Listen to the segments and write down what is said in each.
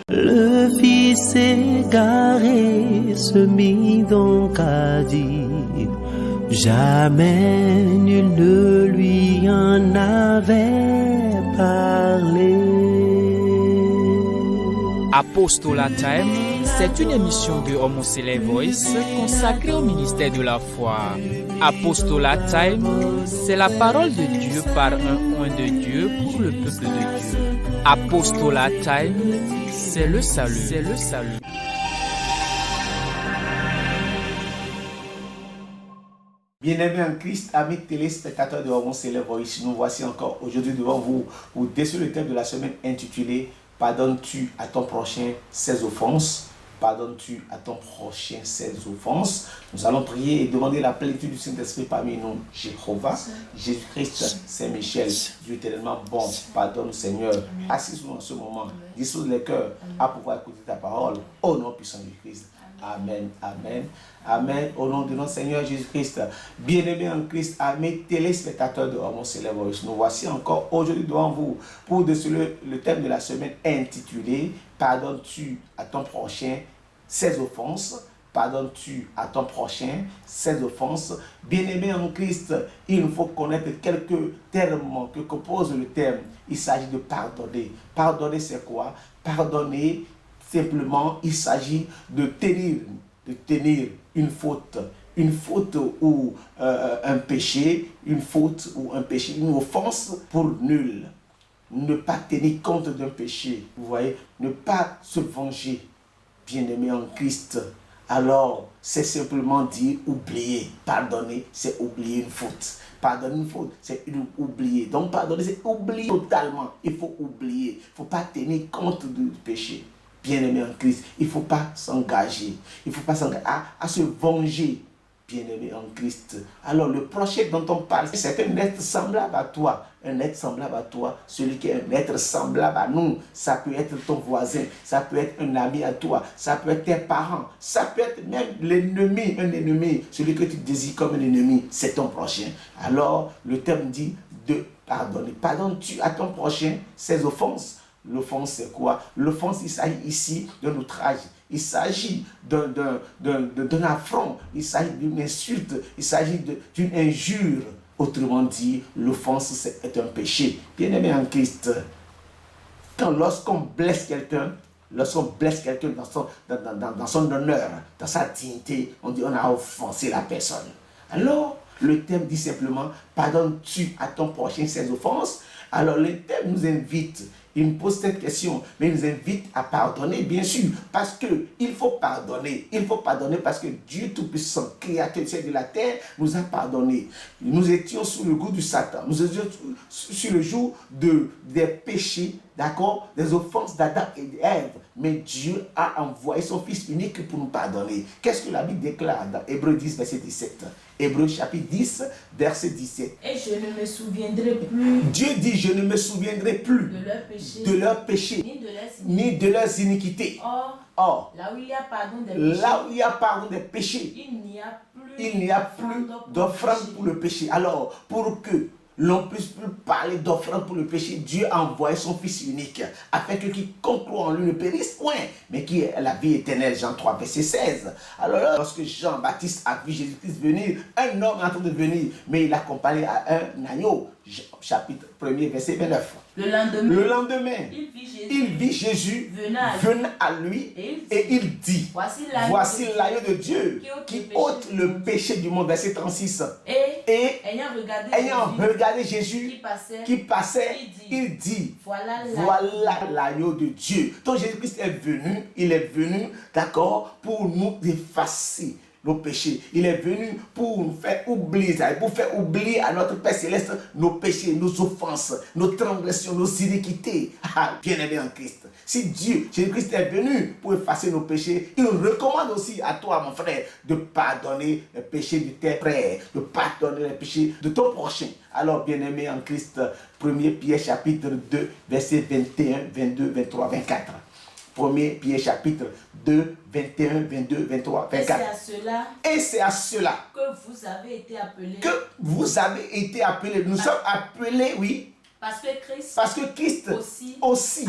Le fils égaré se mit donc à dire, jamais nul ne lui en avait parlé. Apostolat Time, c'est une émission de Homocélé Voice consacrée au ministère de la foi. Apostolat Time, c'est la parole de Dieu par un oint de Dieu pour le peuple de Dieu. Apostolat Time, c'est le salut. C'est le salut. Bien-aimés en Christ, amis téléspectateurs de Homocélé Voice, nous voici encore aujourd'hui devant vous pour décider le thème de la semaine intitulé « Pardonnes-tu à ton prochain ses offenses ?» Pardonnes-tu à ton prochain ses offenses? Nous allons prier et demander la plénitude du Saint-Esprit parmi nous. Jéhovah, Jésus-Christ, Saint-Michel, Dieu tellement bon, pardonne Seigneur. Assise-nous en ce moment, dispose les cœurs à pouvoir écouter ta parole. Au nom puissant de Christ. Amen, amen, amen. Au nom de notre Seigneur Jésus-Christ. Bien-aimés en Christ, amis téléspectateurs de Homocélé Voice, nous voici encore aujourd'hui devant vous pour déceler le thème de la semaine intitulé « Pardonnes-tu à ton prochain ses offenses ?» Pardonnes-tu à ton prochain ses offenses? Bien-aimés en Christ, il nous faut connaître quelques termes que compose le terme. Il s'agit de pardonner. Pardonner, c'est quoi? Pardonner, simplement, il s'agit de tenir une faute ou un péché, une faute ou un péché, une offense pour nul. Ne pas tenir compte d'un péché, vous voyez, ne pas se venger, bien-aimé en Christ. Alors, c'est simplement dire oublier. Pardonner, c'est oublier une faute. Pardonner une faute, c'est oublier. Donc, pardonner, c'est oublier totalement. Il faut oublier. Il ne faut pas tenir compte du péché. Bien-aimé en Christ, il ne faut pas s'engager. Il ne faut pas s'engager à se venger. Bien-aimé en Christ. Alors, le prochain dont on parle, c'est un être semblable à toi. Un être semblable à toi, celui qui est un être semblable à nous. Ça peut être ton voisin, ça peut être un ami à toi, ça peut être tes parents, ça peut être même l'ennemi, un ennemi, celui que tu désires comme un ennemi, c'est ton prochain. Alors, le terme dit de pardonner. Pardonnes-tu à ton prochain ses offenses? L'offense, c'est quoi? L'offense, il s'agit ici d'un outrage. Il s'agit d'un affront. Il s'agit d'une insulte. Il s'agit d'une injure. Autrement dit, l'offense, c'est un péché. Bien-aimé en Christ, lorsqu'on blesse quelqu'un dans son honneur, dans sa dignité, on dit on a offensé la personne. Alors, le thème dit simplement, pardonnes-tu à ton prochain ses offenses? Alors, le thème nous invite. Il nous pose cette question, mais il nous invite à pardonner, bien sûr, parce qu'il faut pardonner. Il faut pardonner parce que Dieu Tout-Puissant, Créateur du ciel et de la terre, nous a pardonné. Nous étions sous le goût du Satan. Nous étions sur le joug des péchés, d'accord, des offenses d'Adam et d'Ève. Mais Dieu a envoyé son Fils unique pour nous pardonner. Qu'est-ce que la Bible déclare dans Hébreux 10, verset 17? Hébreux chapitre 10, verset 17. Et je ne me souviendrai plus. Dieu dit, je ne me souviendrai plus de leurs péchés, ni de leurs iniquités. Or, là où il y a pardon des péchés, il n'y a plus d'offrande pour le péché. Alors, pour que l'on puisse plus parler d'offrande pour le péché, Dieu a envoyé son Fils unique, afin que quiconque croit en lui ne périsse point, mais qui ait la vie éternelle. Jean 3, verset 16. Alors là, lorsque Jean-Baptiste a vu Jésus-Christ venir, un homme est en train de venir, mais il a comparé à un agneau. Chapitre 1er, verset 29. Le lendemain, il vit Jésus venant à lui et il dit, voici l'agneau de Dieu qui ôte le péché du monde. Verset 36. Et ayant regardé Jésus qui passait, il dit, voilà l'agneau de Dieu. Donc Jésus-Christ est venu, il est venu, d'accord, pour nous effacer nos péchés. Il est venu pour nous faire oublier, pour faire oublier à notre Père Céleste nos péchés, nos offenses, nos transgressions, nos iniquités. Bien-aimé en Christ. Si Dieu, Jésus-Christ est venu pour effacer nos péchés, il recommande aussi à toi, mon frère, de pardonner les péchés de tes frères, de pardonner les péchés de ton prochain. Alors, bien-aimé en Christ, 1 Pierre chapitre 2, versets 21, 22, 23, 24. 1 Pierre chapitre 2, 21, 22, 23, 24. Et c'est à cela que vous avez été appelés. Nous sommes appelés, oui. Parce que Christ aussi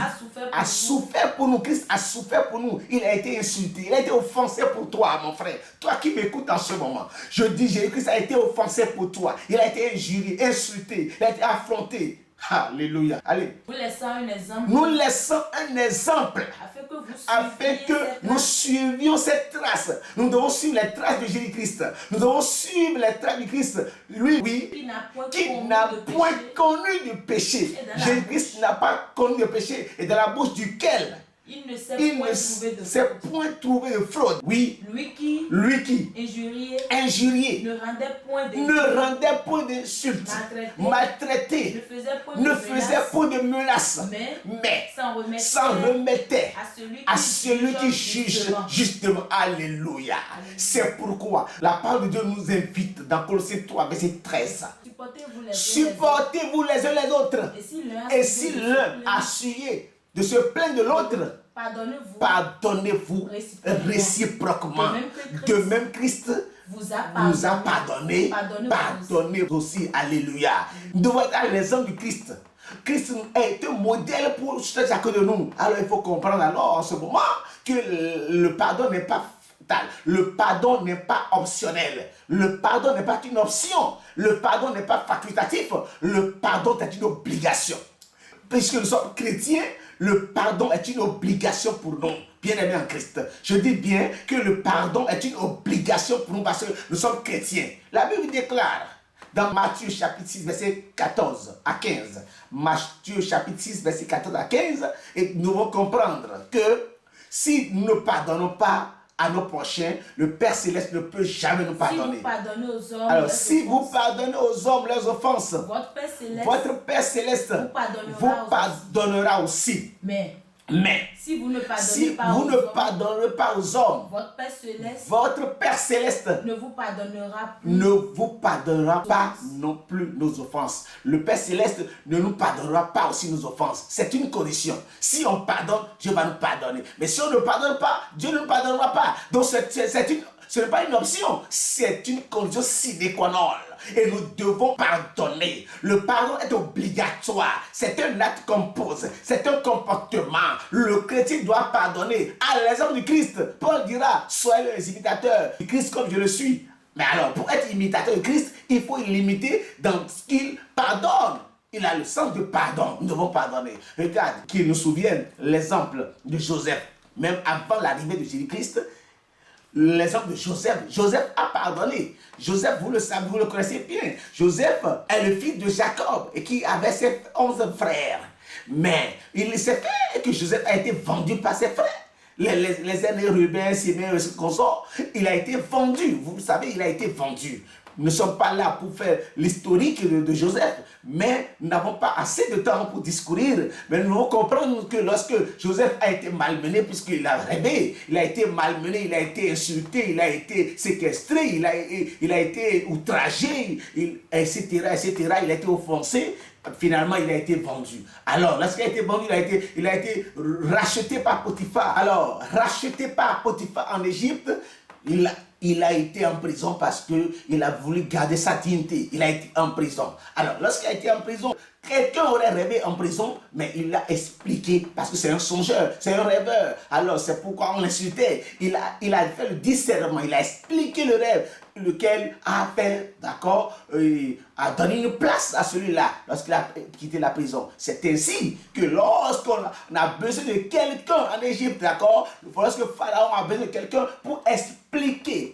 a souffert pour nous. Christ a souffert pour nous. Il a été insulté. Il a été offensé pour toi, mon frère. Toi qui m'écoutes en ce moment. Je dis, Jésus-Christ a été offensé pour toi. Il a été injurié, insulté. Il a été affronté. Alléluia. Allez. Nous laissons un exemple. Nous laissons un exemple. Afin que nous suivions cette trace. Nous devons suivre les traces de Jésus-Christ. Nous devons suivre les traces de Christ. Lui, oui, qui n'a point connu de péché. Jésus-Christ n'a pas connu de péché. Et dans la bouche duquel il ne s'est point trouvé de fraude. Oui. Lui qui injurié ne rendait point d'insultes, maltraité, ne faisait point de menaces, mais s'en remettait à celui qui juge justement. Alléluia. C'est pourquoi la parole de Dieu nous invite dans Colossiens 3, verset 13. Supportez-vous les uns les autres. Et si l'un a suivi de se plaindre de l'autre, pardonnez-vous réciproquement. De même Christ nous a pardonné. Pardonnez aussi. Alléluia. Nous devons être l'exemple du Christ. Christ est un modèle pour chacun de nous. Alors il faut comprendre alors en ce moment que le pardon n'est pas fatal. Le pardon n'est pas optionnel. Le pardon n'est pas une option. Le pardon n'est pas facultatif. Le pardon est une obligation. Puisque nous sommes chrétiens, le pardon est une obligation pour nous, bien-aimés en Christ. Je dis bien que le pardon est une obligation pour nous parce que nous sommes chrétiens. La Bible déclare dans Matthieu chapitre 6, verset 14 à 15. Matthieu chapitre 6, verset 14 à 15. Et nous devons comprendre que si nous ne pardonnons pas à nos prochains, le Père Céleste ne peut jamais nous pardonner. Alors, si vous pardonnez aux hommes leurs offenses, votre Père Céleste vous pardonnera aussi. Mais si vous ne pardonnerez pas aux hommes, votre Père Céleste ne vous pardonnera pas non plus nos offenses. Le Père Céleste ne nous pardonnera pas aussi nos offenses. C'est une condition. Si on pardonne, Dieu va nous pardonner. Mais si on ne pardonne pas, Dieu ne nous pardonnera pas. Donc ce n'est pas une option, c'est une condition sine qua non. Et nous devons pardonner. Le pardon est obligatoire. C'est un acte qu'on pose. C'est un comportement. Le chrétien doit pardonner. À l'exemple du Christ, Paul dira, soyez les imitateurs du Christ comme je le suis. Mais alors, pour être imitateur de Christ, il faut l'imiter dans ce qu'il pardonne. Il a le sens de pardon. Nous devons pardonner. Regarde, qu'il nous souvienne l'exemple de Joseph. Même avant l'arrivée de Jésus-Christ, l'exemple de Joseph. Joseph a pardonné. Joseph, vous le savez, vous le connaissez bien. Joseph est le fils de Jacob et qui avait ses 11 frères. Mais il s'est fait que Joseph a été vendu par ses frères. Les aînés Ruben, Simeon et ce consort, il a été vendu. Vous le savez, il a été vendu. Nous ne sommes pas là pour faire l'historique de Joseph, mais nous n'avons pas assez de temps pour discourir. Mais nous devons comprendre que lorsque Joseph a été malmené, puisqu'il a rêvé, il a été malmené, il a été insulté, il a été séquestré, il a été outragé, etc., il a été offensé. Finalement, il a été vendu. Alors, lorsqu'il a été vendu, il a été racheté par Potiphar. Alors, racheté par Potiphar en Égypte, il a été en prison parce qu'il a voulu garder sa dignité. Il a été en prison. Alors, lorsqu'il a été en prison, quelqu'un aurait rêvé en prison, mais il l'a expliqué parce que c'est un songeur, c'est un rêveur. Alors, c'est pourquoi on l'insultait. Il a fait le discernement, il a expliqué le rêve, lequel a fait, d'accord, a donné une place à celui-là lorsqu'il a quitté la prison. C'est ainsi que lorsqu'on a besoin de quelqu'un en Égypte, d'accord, lorsque Pharaon a besoin de quelqu'un pour expliquer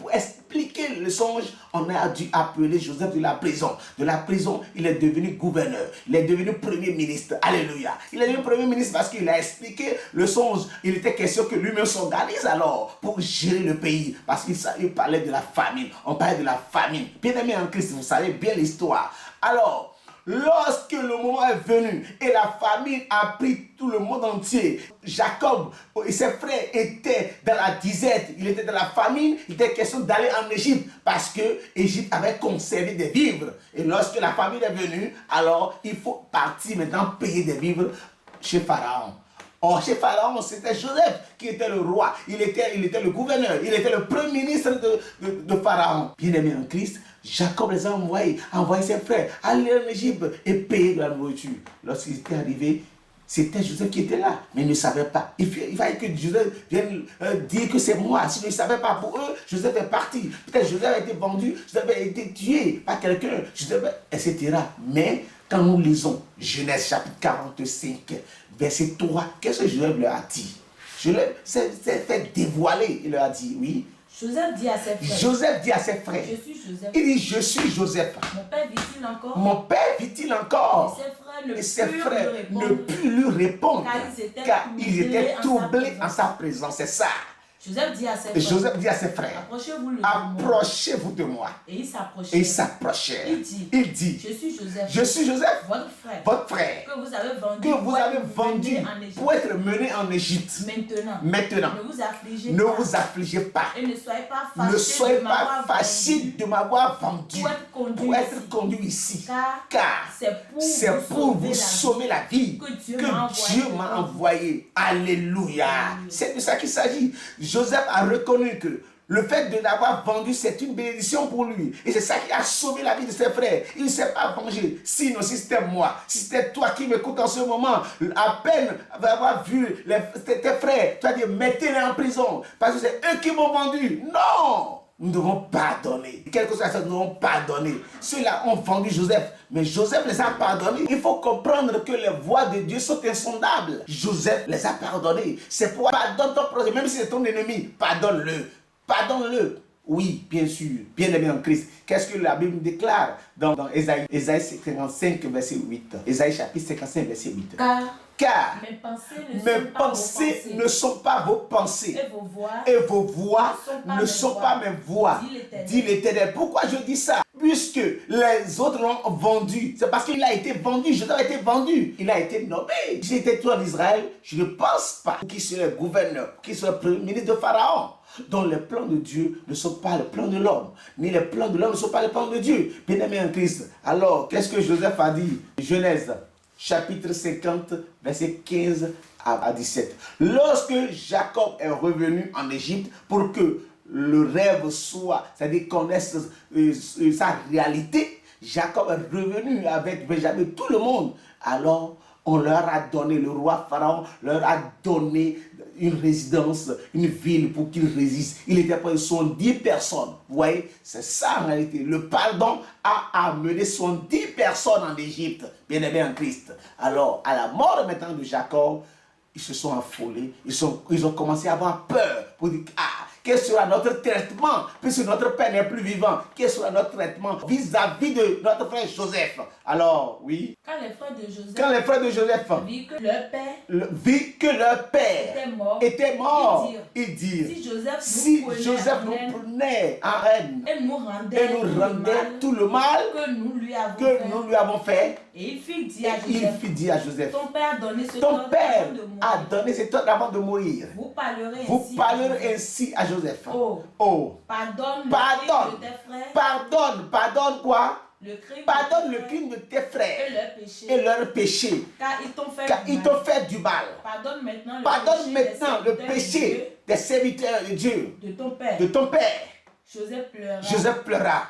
le songe, on a dû appeler Joseph de la prison. De la prison, il est devenu gouverneur, il est devenu premier ministre. Alléluia. Il est devenu premier ministre parce qu'il a expliqué le songe. Il était question que lui-même s'organise alors pour gérer le pays parce qu'il parlait de la famine. On parlait de la famine. Bien aimé en Christ, vous savez bien l'histoire. Alors, lorsque le moment est venu et la famine a pris tout le monde entier, Jacob et ses frères étaient dans la disette, il était dans la famine, il était question d'aller en Égypte parce que l'Égypte avait conservé des vivres. Et lorsque la famine est venue, alors il faut partir maintenant payer des vivres chez Pharaon. Or, chez Pharaon, c'était Joseph qui était le roi, il était le gouverneur, il était le premier ministre de Pharaon. Bien aimé en Christ, Jacob les a envoyé ses frères, aller en Égypte et payer de la nourriture. Lorsqu'il était arrivé, c'était Joseph qui était là, mais il ne savait pas. Il fallait que Joseph vienne dire que c'est moi. S'il ne savait pas pour eux, Joseph est parti. Peut-être Joseph a été vendu, Joseph a été tué par quelqu'un, etc. Mais quand nous lisons Genèse chapitre 45, verset 3, qu'est-ce que Joseph leur a dit? Joseph s'est fait dévoiler. Il leur a dit, oui. Joseph dit à ses frères. Joseph dit à ses frères. Je suis Joseph. Il dit, je suis Joseph. Mon père vit-il encore? Mon père vit-il encore? Et ses frères ne purent lui répondre. Car ils étaient troublés en sa présence. C'est ça. Joseph dit à ses frères. Approchez-vous de moi. Et ils s'approchaient. Et ils s'approchaient. Il dit, je suis Joseph. Votre frère. Que vous avez vendu pour être mené en Égypte. Maintenant. Ne vous affligez pas. Et ne soyez pas fâchés de m'avoir vendu pour être conduit ici. Car c'est pour vous sauver la vie que Dieu m'a envoyé. Alléluia. C'est de ça qu'il s'agit. Joseph a reconnu que le fait de l'avoir vendu, c'est une bénédiction pour lui. Et c'est ça qui a sauvé la vie de ses frères. Il ne s'est pas vengé. Sinon, si c'était moi, si c'était toi qui m'écoutes en ce moment, à peine avoir vu tes frères, tu vas dire, mettez-les en prison. Parce que c'est eux qui m'ont vendu. Non! Nous devons pardonner. Quelque chose, nous devons pardonner. Ceux-là ont vendu Joseph, mais Joseph les a pardonnés. Il faut comprendre que les voies de Dieu sont insondables. Joseph les a pardonnés. C'est pourquoi pardonne ton prochain, même si c'est ton ennemi, pardonne-le. Pardonne-le. Oui, bien sûr, bien aimé en Christ. Qu'est-ce que la Bible déclare dans Ésaïe 55, verset 8. Ésaïe chapitre 55, verset 8. Car mes pensées ne sont pas vos pensées. Et vos voix ne sont pas mes voix, dit l'Éternel. Pourquoi je dis ça? Puisque les autres l'ont vendu. C'est parce qu'il a été vendu. Joseph a été vendu. Il a été nommé. Si j'étais toi en Israël, je ne pense pas qu'il soit le gouverneur, qu'il soit le premier ministre de Pharaon. Donc les plans de Dieu ne sont pas les plans de l'homme, ni les plans de l'homme ne sont pas les plans de Dieu. Bien-aimé en Christ. Alors, qu'est-ce que Joseph a dit? Genèse chapitre 50, verset 15 à 17. Lorsque Jacob est revenu en Égypte pour que le rêve soit, c'est-à-dire connaisse sa réalité, Jacob est revenu avec Benjamin, tout le monde. Alors, on leur a donné, le roi Pharaon leur a donné une résidence, une ville pour qu'ils résistent. Il était près de 70 personnes. Vous voyez, c'est ça en réalité. Le pardon a amené 70 personnes en Égypte, bien aimés en Christ. Alors, à la mort maintenant de Jacob, ils se sont affolés, ils ont commencé à avoir peur pour dire, quel sera notre traitement, puisque notre père n'est plus vivant, quel sera notre traitement vis-à-vis de notre frère Joseph. Alors, oui. Quand les frères de Joseph vit que leur père était mort, ils dirent, si Joseph nous prenait en haine et nous rendait tout le mal que nous lui avons fait, et il fit dire à Joseph, ton père a donné cet ordre avant de mourir. Vous parlerez ainsi à Joseph. Pardonne quoi? Pardonne le crime de tes frères et leur péché. Car ils t'ont fait du mal. Pardonne maintenant le péché des serviteurs de Dieu. De ton père. Joseph pleura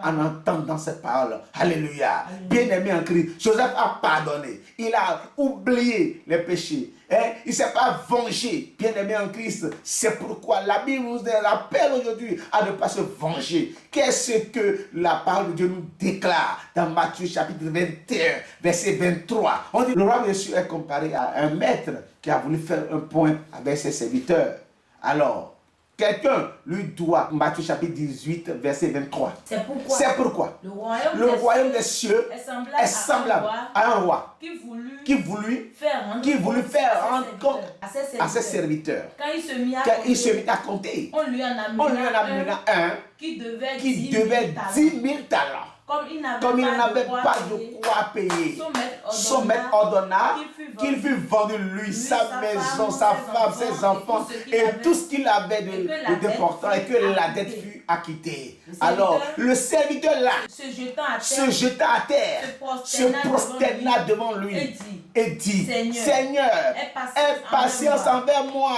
en entendant ces paroles. Alléluia. Bien-aimé en Christ, Joseph a pardonné. Il a oublié les péchés. Il ne s'est pas vengé. Bien-aimé en Christ, c'est pourquoi la Bible nous appelle aujourd'hui à ne pas se venger. Qu'est-ce que la parole de Dieu nous déclare dans Matthieu chapitre 21, verset 23? On dit, le roi de Dieu est comparé à un maître qui a voulu faire un point avec ses serviteurs. Alors, quelqu'un lui doit, Matthieu chapitre 18, verset 23. C'est pourquoi le royaume des cieux est semblable à un roi qui voulut faire rendre compte à ses serviteurs. Quand il se mit à compter, on lui en amena un qui devait 10 000 talents. Comme il n'avait pas de quoi payer, son maître ordonna qu'il fût vendu lui, sa maison, sa femme, ses enfants et tout ce qu'il avait de déportant et que la dette fût acquittée. Alors, le serviteur là, se jeta à terre, se prosterna devant lui et dis, Seigneur, aie patience envers moi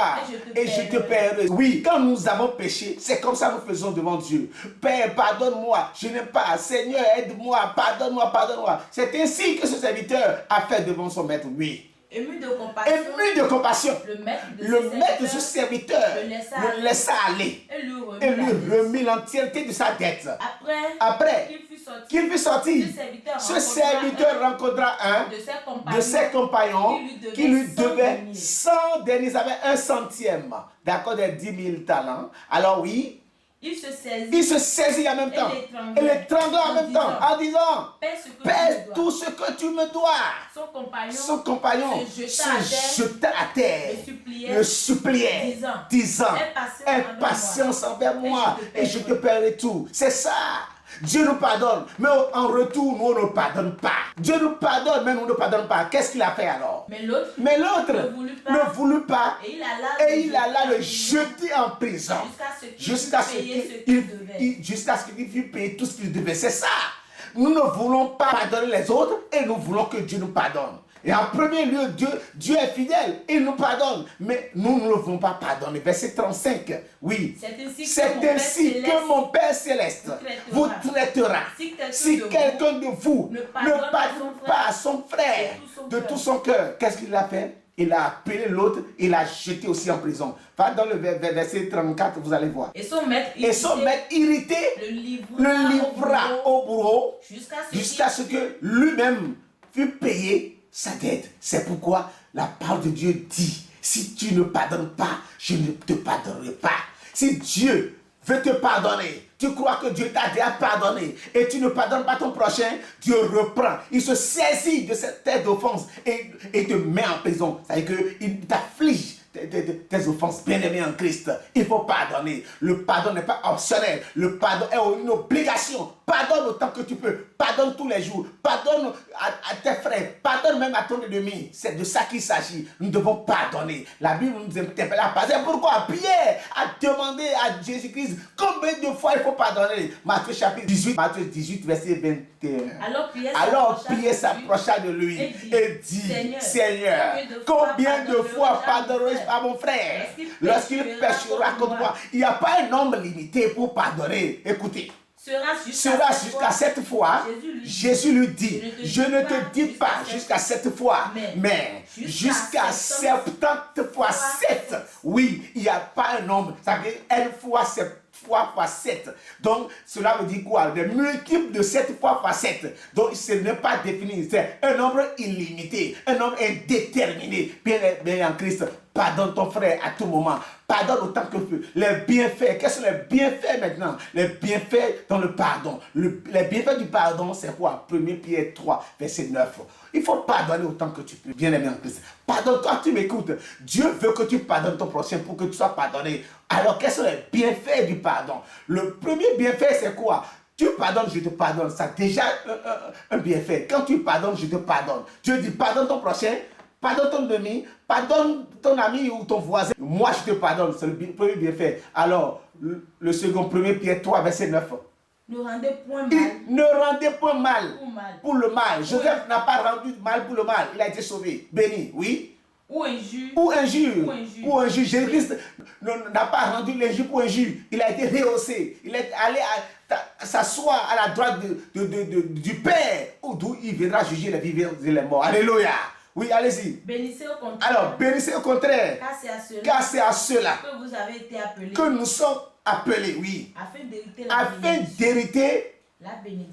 et je te paierai. Oui, quand nous avons péché, c'est comme ça que nous faisons devant Dieu. Père, pardonne-moi, je n'aime pas. Seigneur, aide-moi, pardonne-moi, pardonne-moi. C'est ainsi que ce serviteur a fait devant son maître, oui. Ému de compassion, le maître de ce serviteur le laissa aller et lui remit l'entièreté de sa dette. Après qu'il fut sorti, ce serviteur rencontra un de ses compagnons qui lui devait 100 deniers, ils avaient 1 centime, d'accord, des 10 000 talents. Alors oui, il se saisit en même temps et l'étrangla en même temps en disant, pèse tout ce que tu me dois. Son compagnon se jeta à terre, le suppliait, disant, aie patience envers moi et je te paierai tout. C'est ça. Dieu nous pardonne, mais en retour, nous ne pardonne pas. Dieu nous pardonne, mais nous ne pardonne pas. Qu'est-ce qu'il a fait alors? Mais l'autre ne voulut pas et il alla le jeter en prison jusqu'à ce qu'il fût payé tout ce qu'il devait. C'est ça. Nous ne voulons pas pardonner les autres et nous voulons que Dieu nous pardonne. Et en premier lieu, Dieu est fidèle, il nous pardonne, mais nous ne voulons pas pardonner. Verset 35, oui. C'est ainsi que mon Père Céleste vous traitera. Si quelqu'un de vous ne pardonne pas son frère de tout son cœur, qu'est-ce qu'il a fait? Il a appelé l'autre, il l'a jeté aussi en prison. Va dans le verset 34, vous allez voir. Et son maître irrité le livra au bourreau jusqu'à ce que lui-même fût payé sa dette. C'est pourquoi la parole de Dieu dit, si tu ne pardonnes pas, je ne te pardonnerai pas. Si Dieu veut te pardonner, tu crois que Dieu t'a déjà pardonné et tu ne pardonnes pas ton prochain, Dieu reprend. Il se saisit de cette tête d'offense et te met en prison. C'est-à-dire qu'il t'afflige tes offenses. Bien-aimés en Christ, il faut pardonner. Le pardon n'est pas optionnel. Le pardon est une obligation. Pardonne autant que tu peux. Pardonne tous les jours. Pardonne à tes frères. Pardonne même à ton ennemi. C'est de ça qu'il s'agit. Nous devons pardonner. La Bible nous interpelle à pardonner. Pourquoi Pierre a demandé à Jésus-Christ combien de fois il faut pardonner. Matthieu chapitre 18, Matthieu 18, verset 21. Alors Pierre s'approcha de lui et dit, Seigneur, combien de fois pardonnerai-je à mon frère lorsqu'il péchera contre moi? Il n'y a pas un nombre limité pour pardonner. Écoutez. Sera jusqu'à 7 fois. Jésus lui dit, je ne te dis pas jusqu'à 7 fois, mais jusqu'à 70 fois 7. Oui, il n'y a pas un nombre. Ça veut dire 1 fois 7 fois 7. Donc, cela veut dire quoi? Des multiples de 7 fois 7. Donc, ce n'est pas défini. C'est un nombre illimité, un nombre indéterminé. Bien en Christ, pardonne ton frère à tout moment. Pardonne autant que tu peux. Les bienfaits, quels sont les bienfaits maintenant? Les bienfaits dans le pardon. Les bienfaits du pardon, c'est quoi? 1 Pierre 3, verset 9. Il faut pardonner autant que tu peux. Bien aimé en Christ. Pardonne-toi, tu m'écoutes. Dieu veut que tu pardonnes ton prochain pour que tu sois pardonné. Alors, quels sont les bienfaits du pardon? Le premier bienfait, c'est quoi? Tu pardonnes, je te pardonne. Ça déjà un bienfait. Quand tu pardonnes, je te pardonne. Dieu dit, pardonne ton prochain. Pardonne ton ennemi, pardonne ton ami ou ton voisin. Moi, je te pardonne. C'est le premier bienfait. Alors, le second, 1 Pierre 3, verset 9. Ne rendez point mal. Ne rendez point mal pour le mal. Joseph n'a pas rendu mal pour le mal. Il a été sauvé. Béni, oui. Ou injure. Ou injure. Jésus-Christ n'a pas rendu l'injure pour injure. Il a été rehaussé. Il est allé s'asseoir à la droite du Père, d'où il viendra juger les vivants et les morts. Alléluia. Oui, allez-y. Bénissez au contraire. Alors, bénissez au contraire. Car c'est à cela que vous avez été appelés. Que nous sommes appelés, oui. Afin d'hériter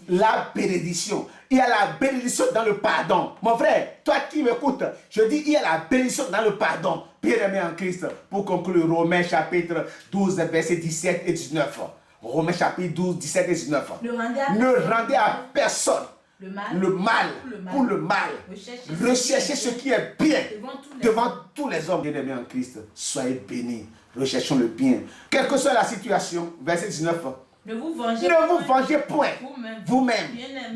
la bénédiction. Il y a la bénédiction dans le pardon. Mon frère, toi qui m'écoutes, je dis il y a la bénédiction dans le pardon. Bien-aimé en Christ, pour conclure, Romains chapitre 12, versets 17 et 19. Romains chapitre 12, 17 et 19. Ne rendez à personne le mal pour le mal. Recherchez ce qui est bien devant tous les hommes. Bien-aimés en Christ, soyez bénis. Recherchons le bien. Quelle que soit la situation, verset 19. Ne vous vengez point vous-même,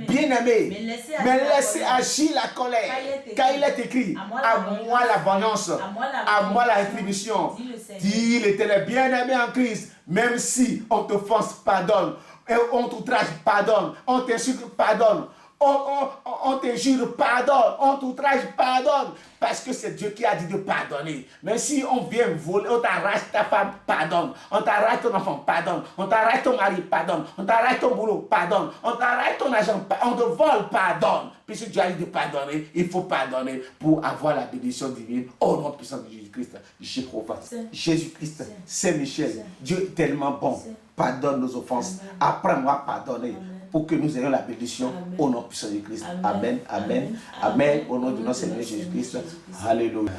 bien-aimés, mais laissez agir la colère, car il est écrit, à moi la vengeance, à moi la rétribution, dit l'Éternel. Bien-aimé en Christ, même si on t'offense, pardonne, et on t'outrage, pardonne, on t'insulte, pardonne, on te jure, pardonne. On t'outrage, pardonne. Parce que c'est Dieu qui a dit de pardonner. Mais si on vient voler, on t'arrache ta femme, pardonne. On t'arrache ton enfant, pardonne. On t'arrache ton mari, pardonne. On t'arrache ton boulot, pardonne. On t'arrache ton argent, on te vole, pardonne. Puisque Dieu a dit de pardonner, il faut pardonner pour avoir la bénédiction divine. Au nom puissant de Jésus-Christ, Jéhovah, Jésus-Christ, Saint-Michel, Dieu est tellement bon. Pardonne nos offenses. Apprends-moi à pardonner. Pour que nous ayons la bénédiction au nom puissant de Christ. Amen, amen, amen. Au nom de notre Seigneur Jésus-Christ. Alléluia.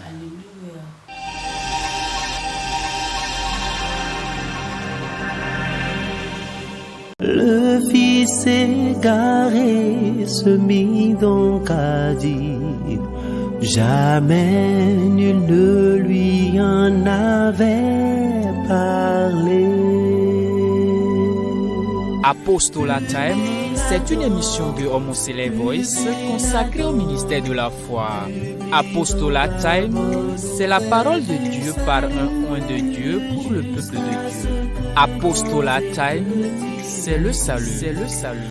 Le fils égaré se mit donc à dire, jamais nul ne lui en avait parlé. Apostolat Time, c'est une émission de Homoseley Voice consacrée au ministère de la foi. Apostolat Time, c'est la parole de Dieu par un oint de Dieu pour le peuple de Dieu. Apostolat Time, c'est le salut. C'est le salut.